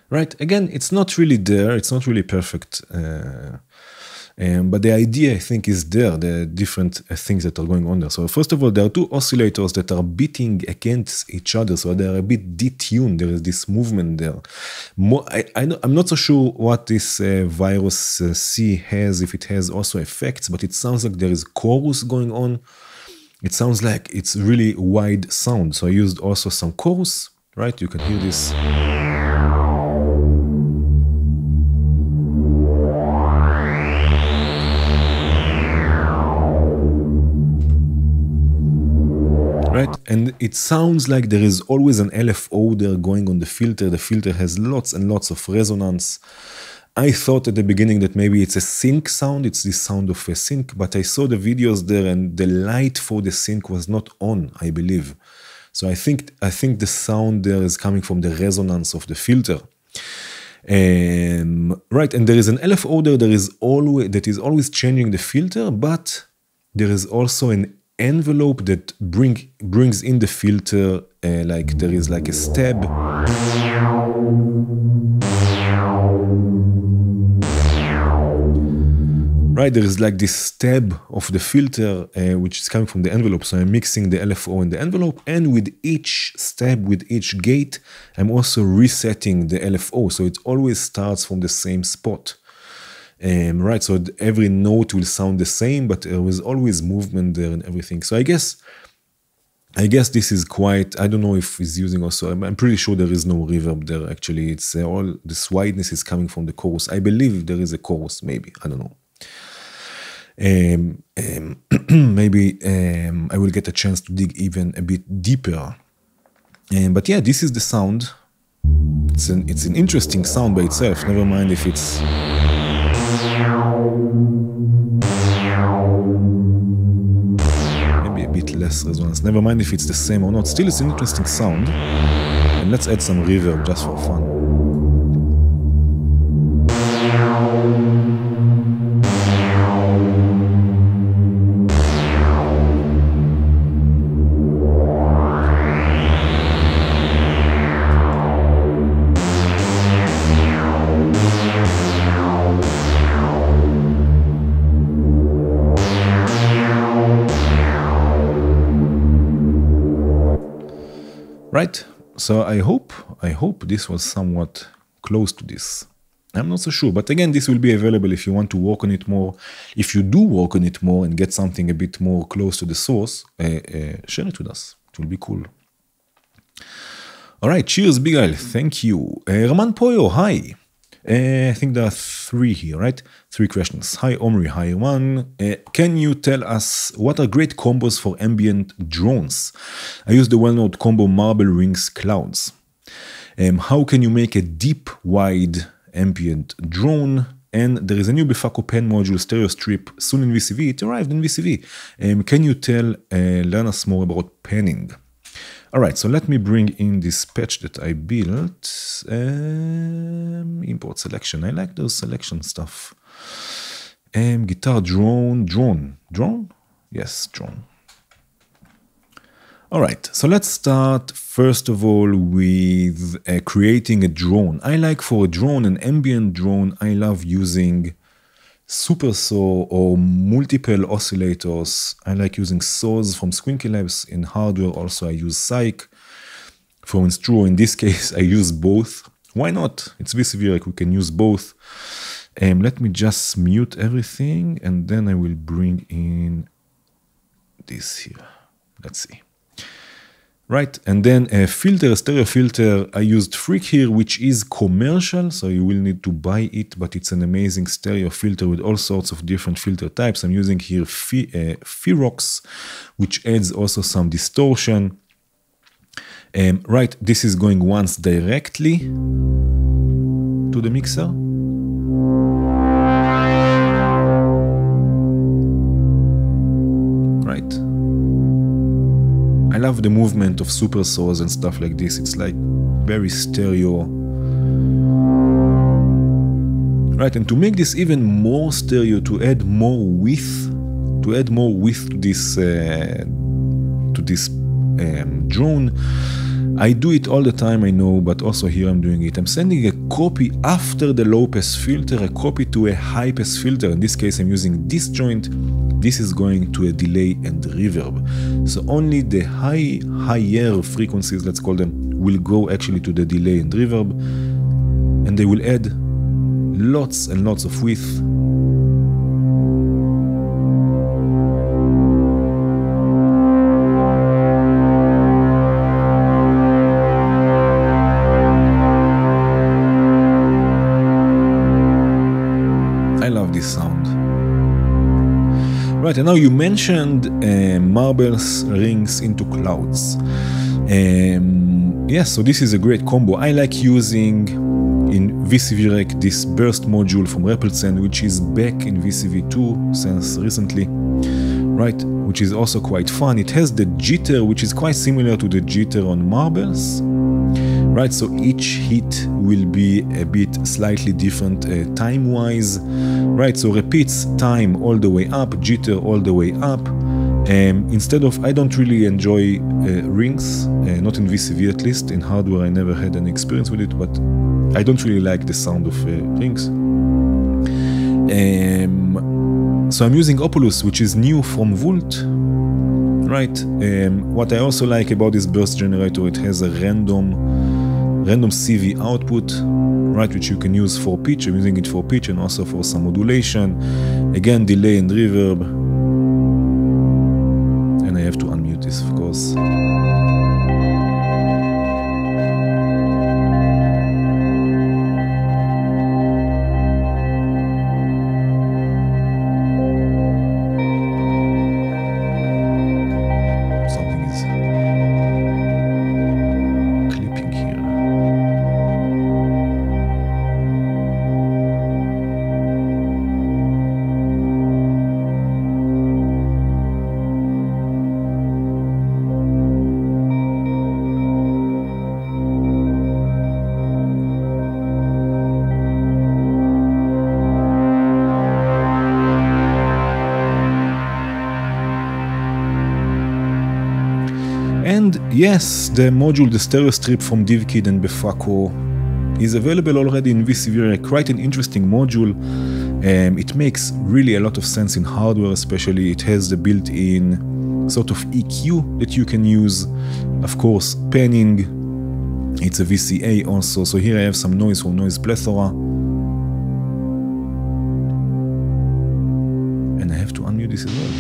Right, again, it's not really there, it's not really perfect, but the idea, I think, is there, the different things that are going on there. So first of all, there are two oscillators that are beating against each other, so they are a bit detuned, there is this movement there. I'm not so sure what this virus C has, if it has also effects, but it sounds like there is chorus going on. It sounds like it's really wide sound, so I used also some chorus, right? You can hear this. Right, and it sounds like there is always an LFO there going on the filter. The filter has lots and lots of resonance. I thought at the beginning that maybe it's a sync sound, it's the sound of a sync, but I saw the videos there and the light for the sync was not on, I believe. So I think the sound there is coming from the resonance of the filter. Right, and there is an LFO there that is always changing the filter, but there is also an envelope that brings in the filter, like there is like a stab. Right, there is like this stab of the filter, which is coming from the envelope. So I'm mixing the LFO and the envelope, and with each stab, with each gate, I'm also resetting the LFO. So it always starts from the same spot. Right, so every note will sound the same, but there was always movement there and everything. So I guess this is quite, I don't know if it's using also, I'm pretty sure there is no reverb there actually. It's all, this wideness is coming from the chorus. I believe there is a chorus, maybe, I don't know. Maybe I will get a chance to dig even a bit deeper. But yeah, this is the sound. It's an interesting sound by itself, never mind if it's... Maybe a bit less resonance. Never mind if it's the same or not. Still, it's an interesting sound. And let's add some reverb just for fun. Right, so I hope this was somewhat close to this. I'm not so sure, but again, this will be available if you want to work on it more. If you do work on it more and get something a bit more close to the source, share it with us. It will be cool. All right, cheers, Bigal. Thank you. Raman Poyo, hi. I think there are 3 here, right? 3 questions. Hi, Omri. Hi, Raman. Can you tell us what are great combos for ambient drones? I use the well-known combo Marble Rings Clouds. How can you make a deep, wide ambient drone? And there is a new Bifaco pen module stereo strip soon in VCV. It arrived in VCV. Can you learn us more about panning? All right, so let me bring in this patch that I built. Import selection. I like those selection stuff. Guitar drone. Yes, drone. All right, so let's start first of all with creating a drone. I like for a drone, an ambient drone, I love using super saw or multiple oscillators. I like using saws from Squinky Labs. In hardware also I use Psych. For Instru, in this case I use both. Why not? It's VCV, like we can use both. Let me just mute everything, and then I will bring in this here. Let's see. Right, and then a filter, a stereo filter, I used Freak here, which is commercial, so you will need to buy it, but it's an amazing stereo filter with all sorts of different filter types. I'm using here Ferox, which adds also some distortion. Right, this is going once directly to the mixer. Right. I love the movement of super saws and stuff like this. It's like very stereo. Right, and to make this even more stereo, to add more width, to this drone, I do it all the time, I know, but also here I'm doing it. I'm sending a copy after the low pass filter, a copy to a high pass filter. In this case, I'm using this joint. This is going to a delay and reverb. So only the higher frequencies, let's call them, will go actually to the delay and reverb, and they will add lots and lots of width. I love this sound. Right, and now you mentioned marbles, rings into clouds. Yes, so this is a great combo. I like using in VCVREC this burst module from Repulsen, which is back in VCV2 since recently, right, which is also quite fun. It has the jitter, which is quite similar to the jitter on marbles. Right, so each hit will be a bit slightly different time-wise. Right, so repeats time all the way up, jitter all the way up. Instead of, I don't really enjoy rings, not in VCV at least. In hardware I never had any experience with it, but I don't really like the sound of rings. So I'm using Opulus, which is new from Volt. Right, what I also like about this burst generator, it has a random CV output, right, which you can use for pitch. I'm using it for pitch and also for some modulation. Again, delay and reverb. And I have to unmute this, of course. And yes, the module, the stereo strip from DivKid and Befaco is available already in VCVREC. Quite an interesting module. It makes really a lot of sense in hardware, especially. It has the built-in sort of EQ that you can use. Of course, panning. It's a VCA also. So here I have some noise from Noise Plethora. And I have to unmute this as well.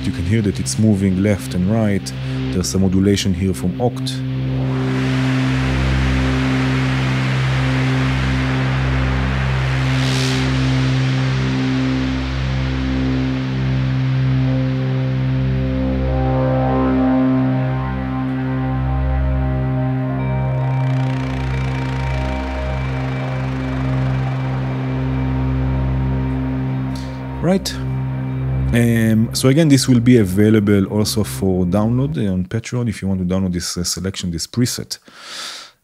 You can hear that it's moving left and right. There's some modulation here from Oct. Right. So again, this will be available also for download on Patreon if you want to download this selection, this preset.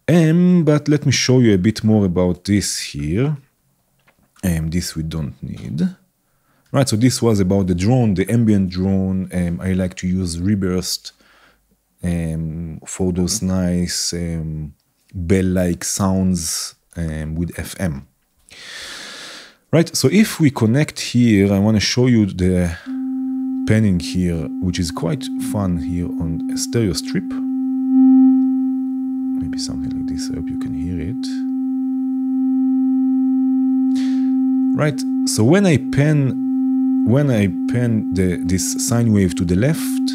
But let me show you a bit more about this here. This we don't need. Right, so this was about the drone, the ambient drone. I like to use Reburst for those nice bell-like sounds with FM. Right, so if we connect here, I want to show you the panning here, which is quite fun here on a stereo strip. Maybe something like this. I hope you can hear it. Right. So when I pan this sine wave to the left,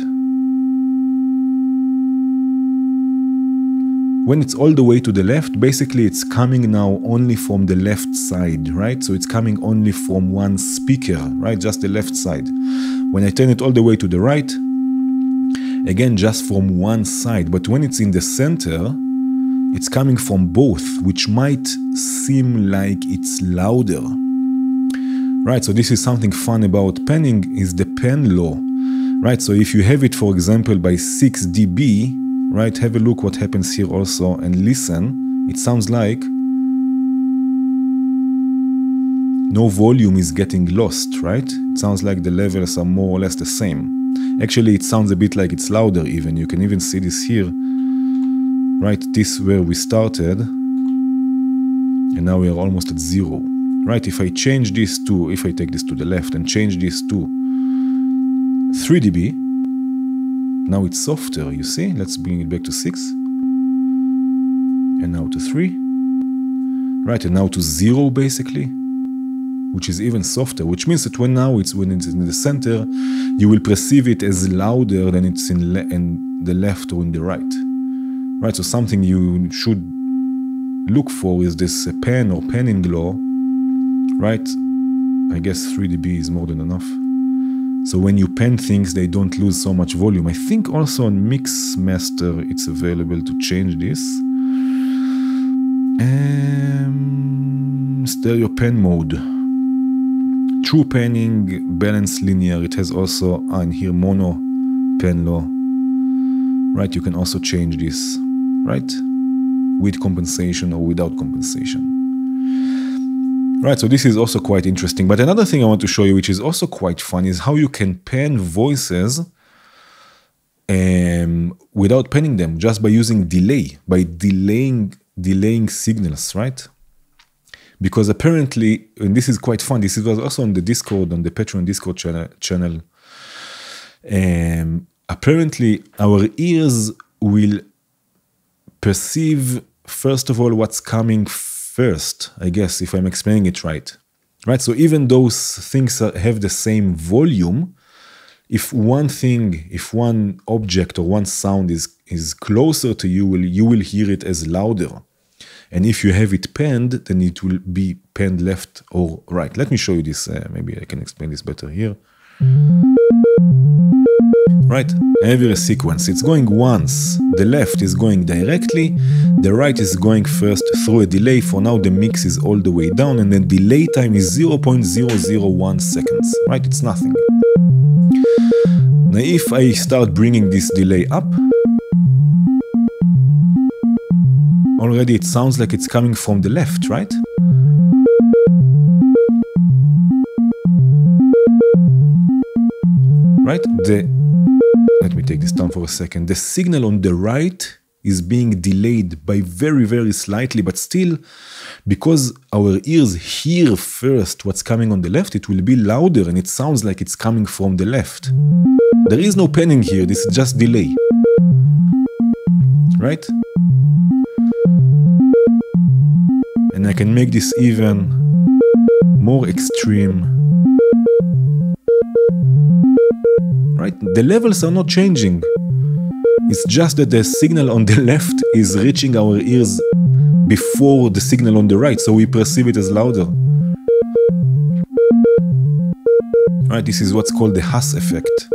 when it's all the way to the left, basically it's coming now only from the left side, right? So it's coming only from one speaker, right? Just the left side. When I turn it all the way to the right, again, just from one side. But when it's in the center, it's coming from both, which might seem like it's louder. Right, so this is something fun about panning, is the pan law. Right, so if you have it, for example, by 6 dB, right, have a look what happens here also and listen. It sounds like no volume is getting lost, right? It sounds like the levels are more or less the same. Actually, it sounds a bit like it's louder even. You can even see this here. Right, this where we started. And now we are almost at 0. Right, if I change this to, if I take this to the left and change this to 3 dB, now it's softer, you see? Let's bring it back to 6. And now to 3. Right, and now to 0 basically, which is even softer, which means that when it's in the center, you will perceive it as louder than it's in the left or in the right. Right, so something you should look for is this pan or panning law. Right, I guess 3 dB is more than enough. So when you pan things, they don't lose so much volume. I think also on Mix Master it's available to change this. Stereo pan mode. True panning, balance linear. It has also in here mono pan law. Right, you can also change this, right? With compensation or without compensation. Right, so this is also quite interesting. But another thing I want to show you, which is also quite fun, is how you can pan voices without panning them, just by using delay, by delaying signals, right? Because apparently, and this is quite fun, this was also on the Discord, on the Patreon Discord channel. Apparently, our ears will perceive, first of all, what's coming first, I guess, if I'm explaining it right. Right, so even those things have the same volume, if one object or one sound is closer to you, you will hear it as louder. And if you have it panned, then it will be panned left or right. Let me show you this, maybe I can explain this better here. Right, I have here a sequence. It's going once. The left is going directly. The right is going first through a delay. For now, the mix is all the way down, and then delay time is 0.001 seconds. Right, it's nothing. Now, if I start bringing this delay up, already it sounds like it's coming from the left, right? Right, let me take this down for a second. The signal on the right is being delayed by very, very slightly, but still, because our ears hear first what's coming on the left, it will be louder and it sounds like it's coming from the left. There is no panning here, this is just delay. Right? And I can make this even more extreme. Right? The levels are not changing. It's just that the signal on the left is reaching our ears before the signal on the right, so we perceive it as louder. Right? This is what's called the Haas effect.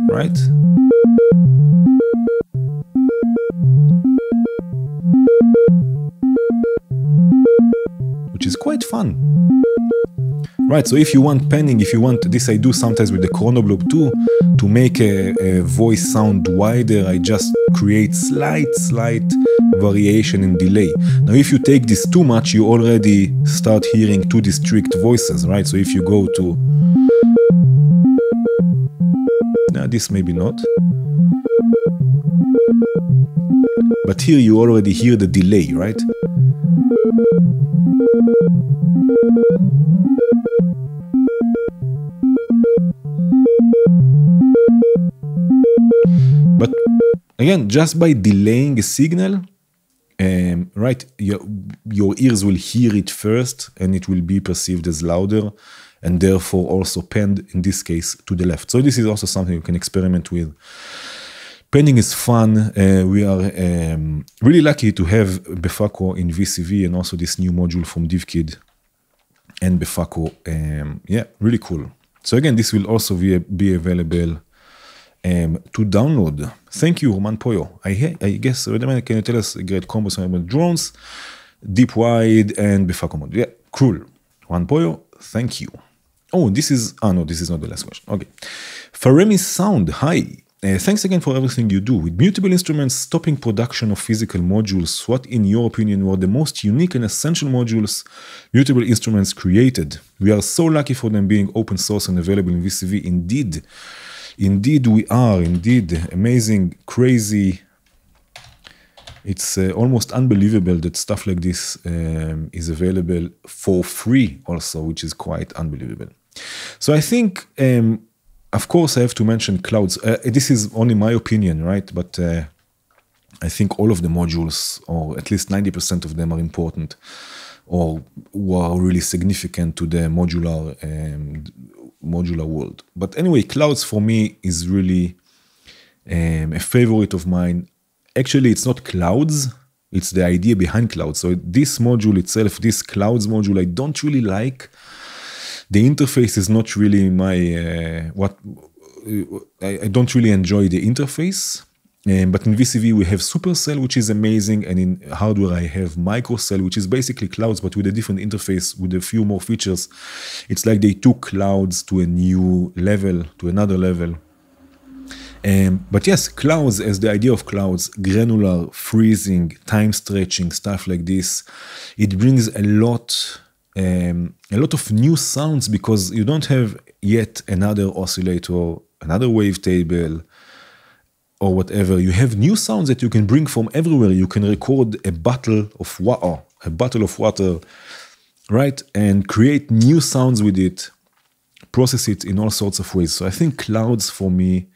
Right? Which is quite fun. Right, so if you want panning, if you want this, I do sometimes with the Chronoblob too, to make a voice sound wider, I just create slight variation in delay. Now if you take this too much, you already start hearing too distinct voices, right? So if you go to... Now this maybe not. But here you already hear the delay, right? again, just by delaying a signal, right, your ears will hear it first and it will be perceived as louder and therefore also panned, in this case, to the left. So this is also something you can experiment with. Panning is fun. We are really lucky to have Befaco in VCV and also this new module from DivKid and Befaco. Yeah, really cool. So again, this will also be available to download. Thank you, Roman Poyo. I guess, can you tell us great combos about drones, deep wide, and Befaco mode? Yeah, cool. Roman Poyo, thank you. Oh, this is not the last question. Okay. Faremi Sound, hi. Thanks again for everything you do. With mutable instruments stopping production of physical modules, what in your opinion were the most unique and essential modules mutable instruments created? We are so lucky for them being open source and available in VCV. Indeed we are. Indeed. Amazing, crazy. It's almost unbelievable that stuff like this is available for free also, which is quite unbelievable. So I think, of course, I have to mention clouds. This is only my opinion, right? But I think all of the modules, or at least 90% of them, are important or are really significant to the modular world. But anyway, clouds for me is really a favorite of mine. Actually, it's not clouds, it's the idea behind clouds. So this module itself, this clouds module, I don't really like. The interface is not really I don't really enjoy the interface. But in VCV we have Supercell, which is amazing, and in hardware I have Microcell, which is basically clouds but with a different interface, with a few more features. It's like they took clouds to a new level, to another level. But yes, clouds, as the idea of clouds, granular, freezing, time stretching, stuff like this, it brings a lot of new sounds because you don't have yet another oscillator, another wavetable, or whatever. You have new sounds that you can bring from everywhere. You can record a bottle of water, right, and create new sounds with it, process it in all sorts of ways. So I think clouds for me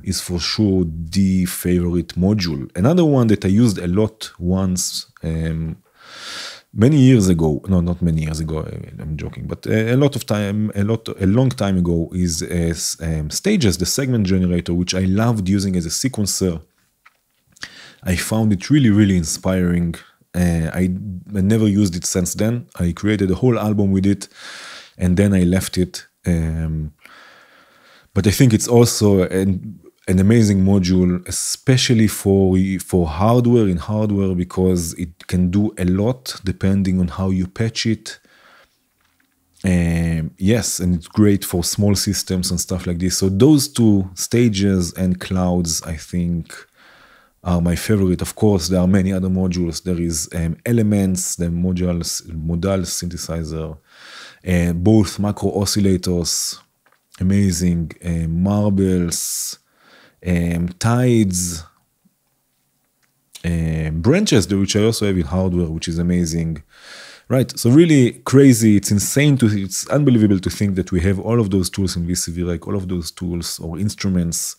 is for sure the favorite module. Another one that I used a lot once, many years ago, no, not many years ago, I'm joking, but a long time ago is Stages, the segment generator, which I loved using as a sequencer. I found it really, really inspiring. I never used it since then. I created a whole album with it and then I left it. But I think it's also an amazing module, especially for hardware, because it can do a lot depending on how you patch it. Yes, and it's great for small systems and stuff like this. So those two, Stages and clouds, I think are my favorite. Of course, there are many other modules. There is Elements, the modal synthesizer, both macro oscillators, amazing, marbles, tides, branches, which I also have in hardware, which is amazing, right? So really crazy. It's insane it's unbelievable to think that we have all of those tools in VCV, like all of those tools or instruments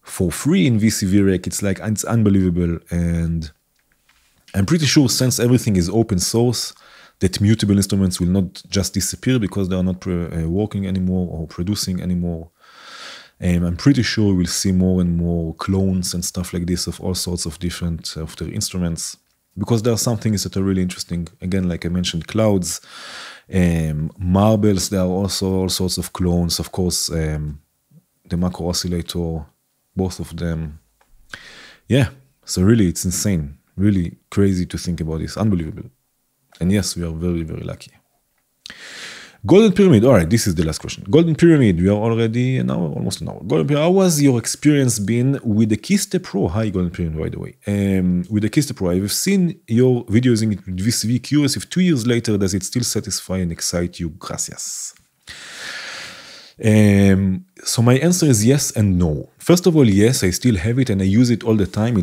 for free in VCV Rack. It's unbelievable. And I'm pretty sure since everything is open source, that mutable instruments will not just disappear because they are not working anymore or producing anymore. I'm pretty sure we'll see more and more clones and stuff like this of all sorts of different of their instruments, because there are some things that are really interesting. Again, like I mentioned, clouds, marbles, there are also all sorts of clones. Of course, the macro oscillator, both of them. Yeah, so really it's insane. Really crazy to think about this. Unbelievable. And yes, we are very, very lucky. Golden Pyramid. All right, this is the last question. Golden Pyramid. We are already an hour, almost an hour. Golden Pyramid. How was your experience been with the Keystep Pro? Hi, Golden Pyramid, by the way. With the Keystep Pro, I've seen your video using it with VCV. Curious if 2 years later, does it still satisfy and excite you? Gracias. So my answer is yes and no. First of all, yes, I still have it and I use it all the time.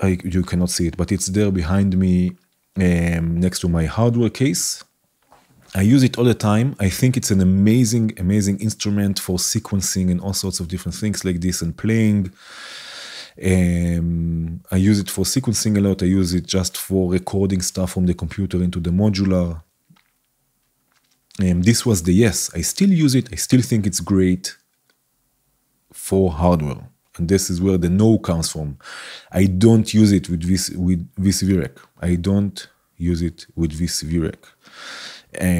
You cannot see it, but it's there behind me next to my hardware case. I use it all the time. I think it's an amazing, amazing instrument for sequencing and all sorts of different things like this and playing. I use it for sequencing a lot. I use it just for recording stuff from the computer into the modular. This was the yes. I still use it. I still think it's great for hardware. And this is where the no comes from. I don't use it with VCVREC. I don't use it with VCVREC.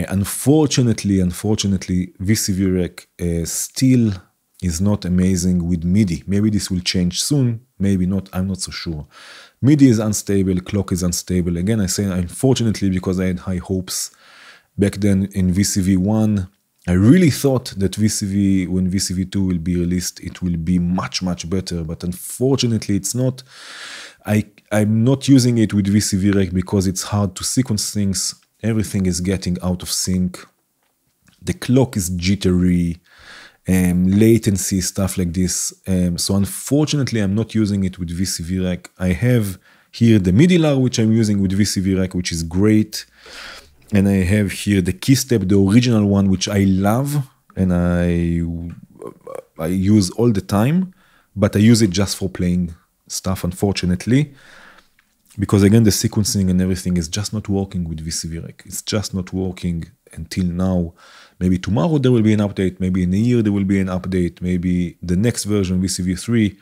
Unfortunately, VCVREC still is not amazing with MIDI. Maybe this will change soon. Maybe not. I'm not so sure. MIDI is unstable. Clock is unstable. Again, I say unfortunately because I had high hopes back then in VCV1. I really thought that when VCV2 will be released, it will be much, much better. But unfortunately, it's not. I'm not using it with VCVREC because it's hard to sequence things. Everything is getting out of sync. The clock is jittery, latency, stuff like this. So unfortunately, I'm not using it with VCVREC. I have here the modular, which I'm using with VCVREC, which is great. And I have here the keystep, the original one, which I love and I use all the time, but I use it just for playing stuff, unfortunately, because again, the sequencing and everything is just not working with VCVREC. It's just not working until now. Maybe tomorrow there will be an update. Maybe in a year there will be an update. Maybe the next version, VCV3,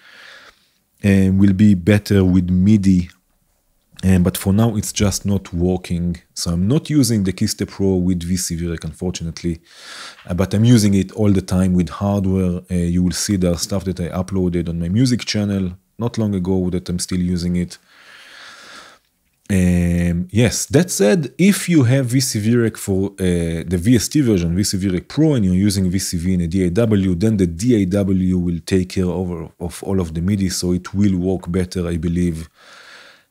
will be better with MIDI. But for now, it's just not working. So I'm not using the Keystep Pro with VCVREC, unfortunately. But I'm using it all the time with hardware. You will see the stuff that I uploaded on my music channel not long ago that I'm still using it. Yes, that said, if you have VCVREC for the VST version, VCVREC Pro, and you're using VCV in a DAW, then the DAW will take care of all of the MIDI, so it will work better, I believe.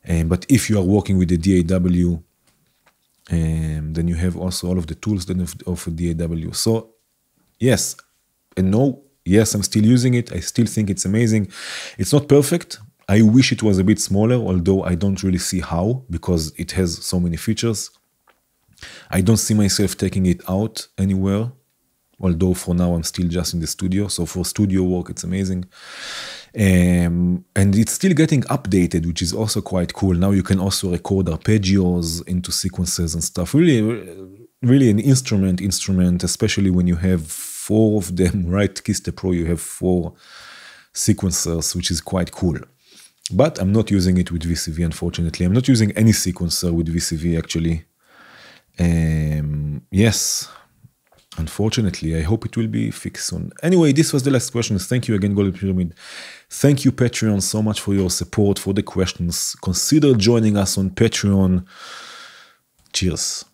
But if you are working with the DAW, then you have also all of the tools of a DAW. So yes and no. Yes, I'm still using it. I still think it's amazing. It's not perfect. I wish it was a bit smaller, although I don't really see how, because it has so many features. I don't see myself taking it out anywhere, although for now I'm still just in the studio. So for studio work, it's amazing. And it's still getting updated, which is also quite cool. Now you can also record arpeggios into sequences and stuff. Really an instrument, especially when you have 4 of them, right? Keystep Pro, you have 4 sequencers, which is quite cool. But I'm not using it with VCV, unfortunately. I'm not using any sequencer with VCV, actually. Yes. Unfortunately, I hope it will be fixed soon. Anyway, this was the last question. Thank you again, Golden Pyramid. Thank you, Patreon, so much for your support, for the questions. Consider joining us on Patreon. Cheers.